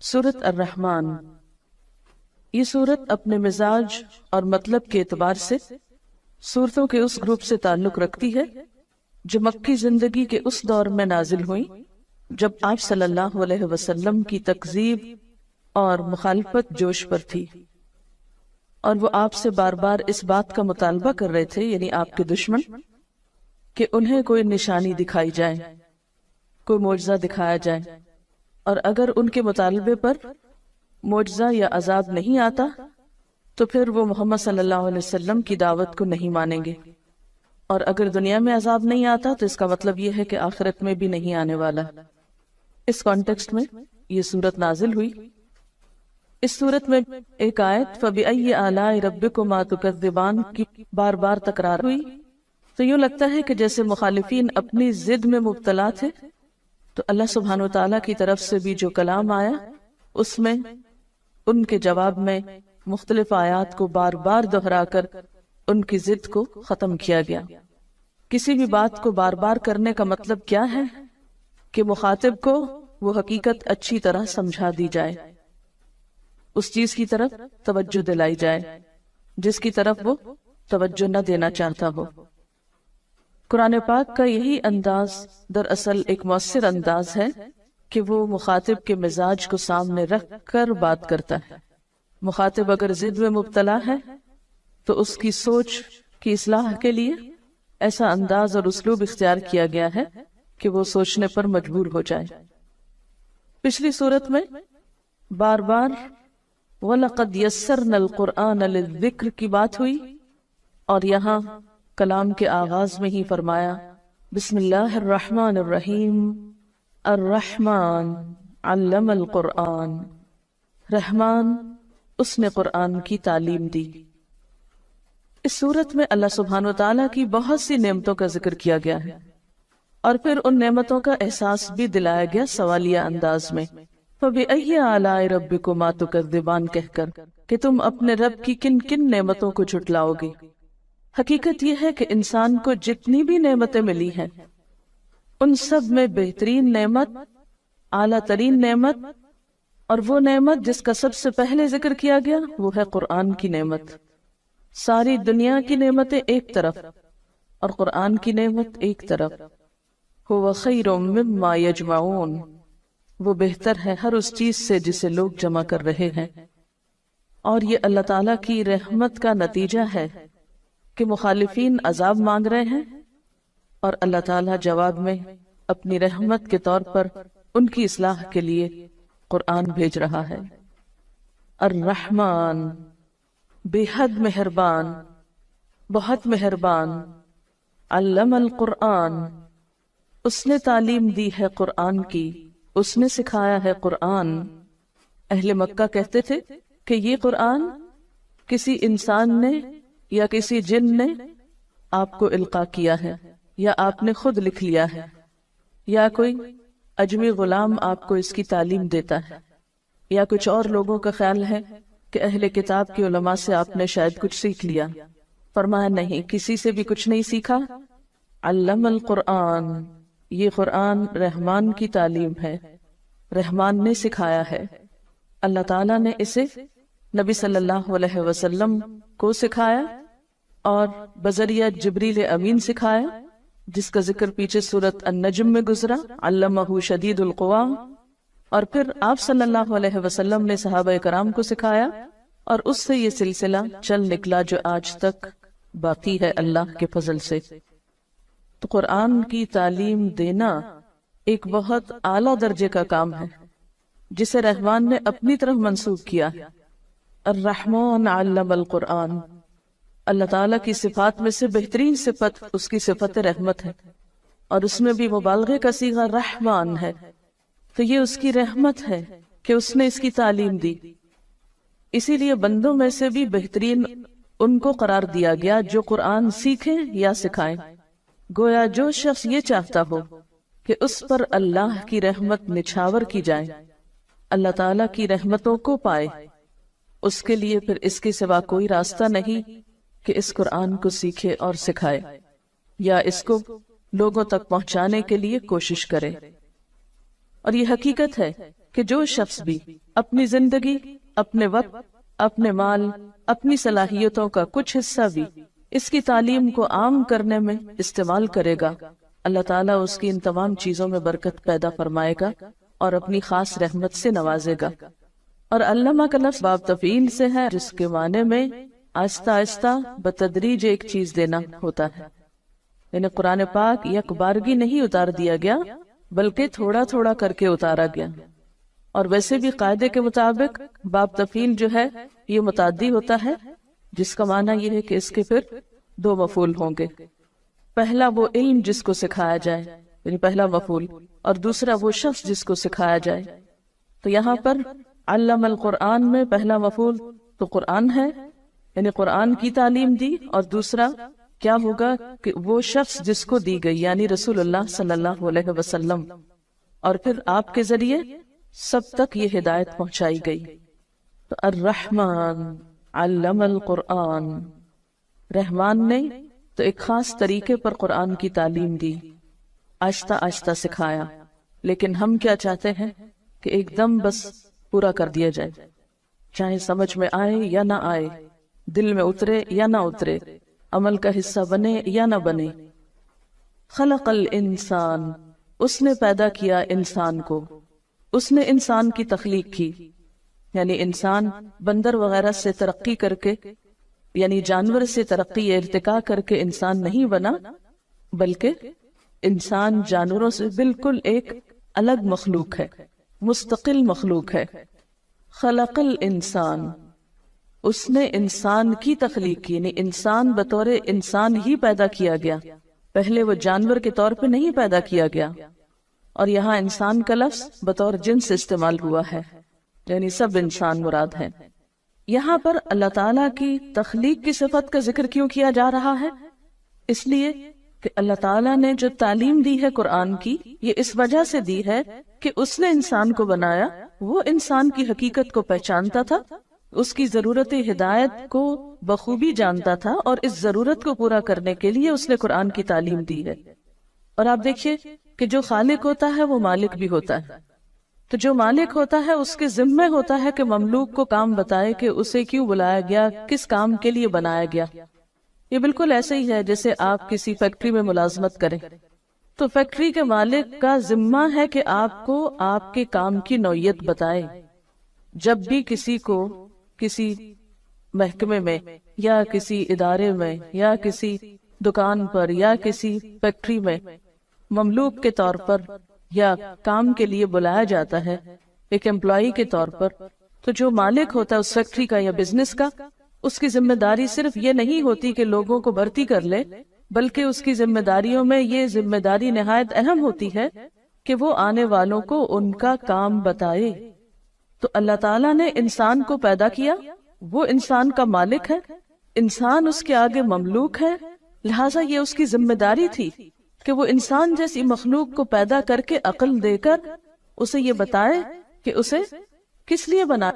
سورۃ الرحمن، یہ سورت اپنے مزاج اور مطلب کے اعتبار سے سورتوں کے اس گروپ سے تعلق رکھتی ہے جو مکی زندگی کے اس دور میں نازل ہوئی جب آپ صلی اللہ علیہ وسلم کی تکذیب اور مخالفت جوش پر تھی، اور وہ آپ سے بار بار اس بات کا مطالبہ کر رہے تھے، یعنی آپ کے دشمن، کہ انہیں کوئی نشانی دکھائی جائے، کوئی معجزہ دکھایا جائے، اور اگر ان کے مطالبے پر معجزہ یا عذاب نہیں آتا تو پھر وہ محمد صلی اللہ علیہ وسلم کی دعوت کو نہیں مانیں گے، اور اگر دنیا میں عذاب نہیں آتا تو اس کا مطلب یہ ہے کہ آخرت میں بھی نہیں آنے والا۔ اس کانٹیکسٹ میں یہ سورت نازل ہوئی۔ اس سورت میں ایک آیت فَبِأَيِّ آلَاءِ رَبِّكُمَا تُكَذِّبَانِ کی بار بار تکرار ہوئی، تو یوں لگتا ہے کہ جیسے مخالفین اپنی ضد میں مبتلا تھے، تو اللہ سبحانہ وتعالیٰ کی طرف سے بھی جو کلام آیا اس میں ان کے جواب میں مختلف آیات کو بار بار دہرا کر ان کی ضد کو ختم کیا گیا۔ کسی بھی بات کو بار بار کرنے کا مطلب کیا ہے کہ مخاطب کو وہ حقیقت اچھی طرح سمجھا دی جائے، اس چیز کی طرف توجہ دلائی جائے جس کی طرف وہ توجہ نہ دینا چاہتا ہو۔ قرآن پاک کا یہی انداز دراصل ایک مؤثر انداز ہے کہ وہ مخاطب کے مزاج کو سامنے رکھ کر بات کرتا ہے۔ مخاطب اگر ضد میں مبتلا ہے تو اس کی سوچ کی اصلاح کے لیے ایسا انداز اور اسلوب اختیار کیا گیا ہے کہ وہ سوچنے پر مجبور ہو جائے۔ پچھلی صورت میں بار بار وَلَقَدْ يَسَّرْنَا الْقُرْآنَ لِلذِّكْرِ کی بات ہوئی، اور یہاں کلام کے آغاز میں ہی فرمایا بسم اللہ الرحمن الرحیم الرحمن علم القرآن، رحمان اس نے قرآن کی تعلیم دی۔ اس صورت میں اللہ سبحانہ وتعالیٰ کی بہت سی نعمتوں کا ذکر کیا گیا ہے، اور پھر ان نعمتوں کا احساس بھی دلایا گیا سوالیہ انداز میں فَبِأَيِّ آلَاءِ رَبِّكُمَا تُكَذِّبَانِ کہہ کر کہ تم اپنے رب کی کن کن نعمتوں کو جھٹلاؤ گے۔ حقیقت یہ ہے کہ انسان کو جتنی بھی نعمتیں ملی ہیں ان سب میں بہترین نعمت، اعلیٰ ترین نعمت، اور وہ نعمت جس کا سب سے پہلے ذکر کیا گیا وہ ہے قرآن کی نعمت۔ ساری دنیا کی نعمتیں ایک طرف اور قرآن کی نعمت ایک طرف۔ هو خیر مما یجمعون، وہ بہتر ہے ہر اس چیز سے جسے لوگ جمع کر رہے ہیں۔ اور یہ اللہ تعالیٰ کی رحمت کا نتیجہ ہے کہ مخالفین عذاب مانگ رہے ہیں اور اللہ تعالیٰ جواب میں اپنی رحمت کے طور پر ان کی اصلاح کے لیے قرآن بھیج رہا ہے۔ الرحمن، بے حد مہربان، بہت مہربان، علم القرآن، اس نے تعلیم دی ہے قرآن کی، اس نے سکھایا ہے قرآن۔ اہل مکہ کہتے تھے کہ یہ قرآن کسی انسان نے یا کسی جن نے آپ کو القاء کیا ہے، یا آپ نے خود لکھ لیا ہے، یا کوئی اجمی غلام آپ کو اس کی تعلیم دیتا ہے، یا کچھ اور لوگوں کا خیال ہے کہ اہل کتاب کے علماء سے آپ نے شاید کچھ سیکھ لیا۔ فرمایا نہیں، کسی سے بھی کچھ نہیں سیکھا۔ علم القرآن، یہ قرآن رحمان کی تعلیم ہے، رحمان نے سکھایا ہے۔ اللہ تعالیٰ نے اسے نبی صلی اللہ علیہ وسلم کو سکھایا اور بذریعہ جبریل امین سکھایا، جس کا ذکر پیچھے سورۃ النجم میں گزرا، علمہ شدید القوا۔ اور پھر آپ صلی اللہ علیہ وسلم نے صحابہ کرام کو سکھایا، اور اس سے یہ سلسلہ چل نکلا جو آج تک باقی ہے اللہ کے فضل سے۔ تو قرآن کی تعلیم دینا ایک بہت اعلیٰ درجے کا کام ہے جسے رحمان نے اپنی طرف منسوب کیا۔ الرحمن علم القرآن، اللہ تعالیٰ کی صفات میں سے بہترین صفت اس کی صفت رحمت ہے، اور اس میں بھی مبالغے کا صیغہ رحمان ہے، تو یہ اس کی رحمت ہے کہ اس نے اس کی تعلیم دی۔ اسی لیے بندوں میں سے بھی بہترین ان کو قرار دیا گیا جو قرآن سیکھیں یا سکھائیں۔ گویا جو شخص یہ چاہتا ہو کہ اس پر اللہ کی رحمت نچھاور کی جائے، اللہ تعالیٰ کی رحمتوں کو پائے، اس کے لیے پھر اس کے سوا کوئی راستہ نہیں کہ اس قرآن کو سیکھے اور سکھائے، یا اس کو لوگوں تک پہنچانے کے لیے کوشش کرے۔ اور یہ حقیقت ہے کہ جو شخص بھی اپنی زندگی، اپنے وقت، اپنے مال، اپنی صلاحیتوں کا کچھ حصہ بھی اس کی تعلیم کو عام کرنے میں استعمال کرے گا، اللہ تعالیٰ اس کی ان تمام چیزوں میں برکت پیدا فرمائے گا اور اپنی خاص رحمت سے نوازے گا۔ اور علامہ کا لفظ باب تفعیل سے ہے، جس کے معنی میں آہستہ آہستہ بتدریج ایک چیز دینا ہوتا ہے، یعنی قرآن پاک یک بارگی نہیں اتار دیا گیا بلکہ تھوڑا تھوڑا کر کے اتارا گیا۔ اور ویسے بھی قاعدے کے مطابق باب تفعیل جو ہے یہ متعدی ہوتا ہے، جس کا معنی یہ ہے کہ اس کے پھر دو مفعول ہوں گے۔ پہلا وہ علم جس کو سکھایا جائے، یعنی پہلا مفعول، اور دوسرا وہ شخص جس کو سکھایا جائے۔ تو یہاں پر علم القرآن میں پہلا مفعول تو قرآن ہے، یعنی قرآن کی تعلیم دی، اور دوسرا کیا ہوگا کہ وہ شخص جس کو دی گئی، یعنی رسول اللہ صلی اللہ علیہ وسلم، اور پھر آپ کے ذریعے سب تک یہ ہدایت پہنچائی گئی۔ تو الرحمن علم القرآن، رحمان نے تو ایک خاص طریقے پر قرآن کی تعلیم دی، آہستہ آہستہ سکھایا، لیکن ہم کیا چاہتے ہیں کہ ایک دم بس پورا کر دیا جائے، چاہے سمجھ میں آئے یا نہ آئے، دل میں اترے یا نہ اترے، عمل کا حصہ بنے یا نہ بنے۔ خلق الانسان، اس نے پیدا کیا انسان کو، اس نے انسان کی تخلیق کی، یعنی انسان بندر وغیرہ سے ترقی کر کے، یعنی جانور سے ترقی ارتقا کر کے انسان نہیں بنا، بلکہ انسان جانوروں سے بالکل ایک الگ مخلوق ہے، مستقل مخلوق ہے۔ خلق الانسان، اس نے انسان کی تخلیق کی، یعنی انسان بطور انسان ہی پیدا کیا گیا، پہلے وہ جانور کے طور پہ نہیں پیدا کیا گیا۔ اور یہاں انسان کا لفظ بطور جنس استعمال ہوا ہے، یعنی سب انسان مراد ہے۔ یہاں پر اللہ تعالیٰ کی تخلیق کی صفت کا ذکر کیوں کیا جا رہا ہے؟ اس لیے کہ اللہ تعالیٰ نے جو تعلیم دی ہے قرآن کی، یہ اس وجہ سے دی ہے کہ اس نے انسان کو بنایا، وہ انسان کی حقیقت کو پہچانتا تھا، اس کی ضرورت ہدایت کو بخوبی جانتا تھا، اور اس ضرورت کو پورا کرنے کے لیے اس نے قرآن کی تعلیم دی ہے۔ اور آپ دیکھیے کہ جو خالق ہوتا ہے وہ مالک بھی ہوتا ہے، تو جو مالک ہوتا ہے اس کے ذمہ ہوتا ہے کہ مملوک کو کام بتائے کہ اسے کیوں بلایا گیا، کس کام کے لیے بنایا گیا۔ یہ بالکل ایسے ہی ہے جیسے آپ کسی فیکٹری میں ملازمت کریں، تو فیکٹری کے مالک کا ذمہ ہے کہ آپ کو آپ کے کام کی نوعیت بتائے۔ جب بھی کسی کو کسی محکمے میں یا کسی ادارے میں یا کسی دکان پر یا کسی فیکٹری میں مملوک کے طور پر یا کام کے لیے بلایا جاتا ہے، ایک امپلائی کے طور پر، تو جو مالک ہوتا ہے اس فیکٹری کا یا بزنس کا، اس کی ذمہ داری صرف یہ نہیں ہوتی کہ لوگوں کو بھرتی کر لے، بلکہ اس کی ذمہ داریوں میں یہ ذمہ داری نہایت اہم ہوتی ہے کہ وہ آنے والوں کو ان کا کام بتائے۔ تو اللہ تعالیٰ نے انسان کو پیدا کیا، وہ انسان کا مالک ہے، انسان اس کے آگے مملوک ہے، لہٰذا یہ اس کی ذمہ داری تھی کہ وہ انسان جیسی مخلوق کو پیدا کر کے عقل دے کر اسے یہ بتائے کہ اسے کس لیے بنایا۔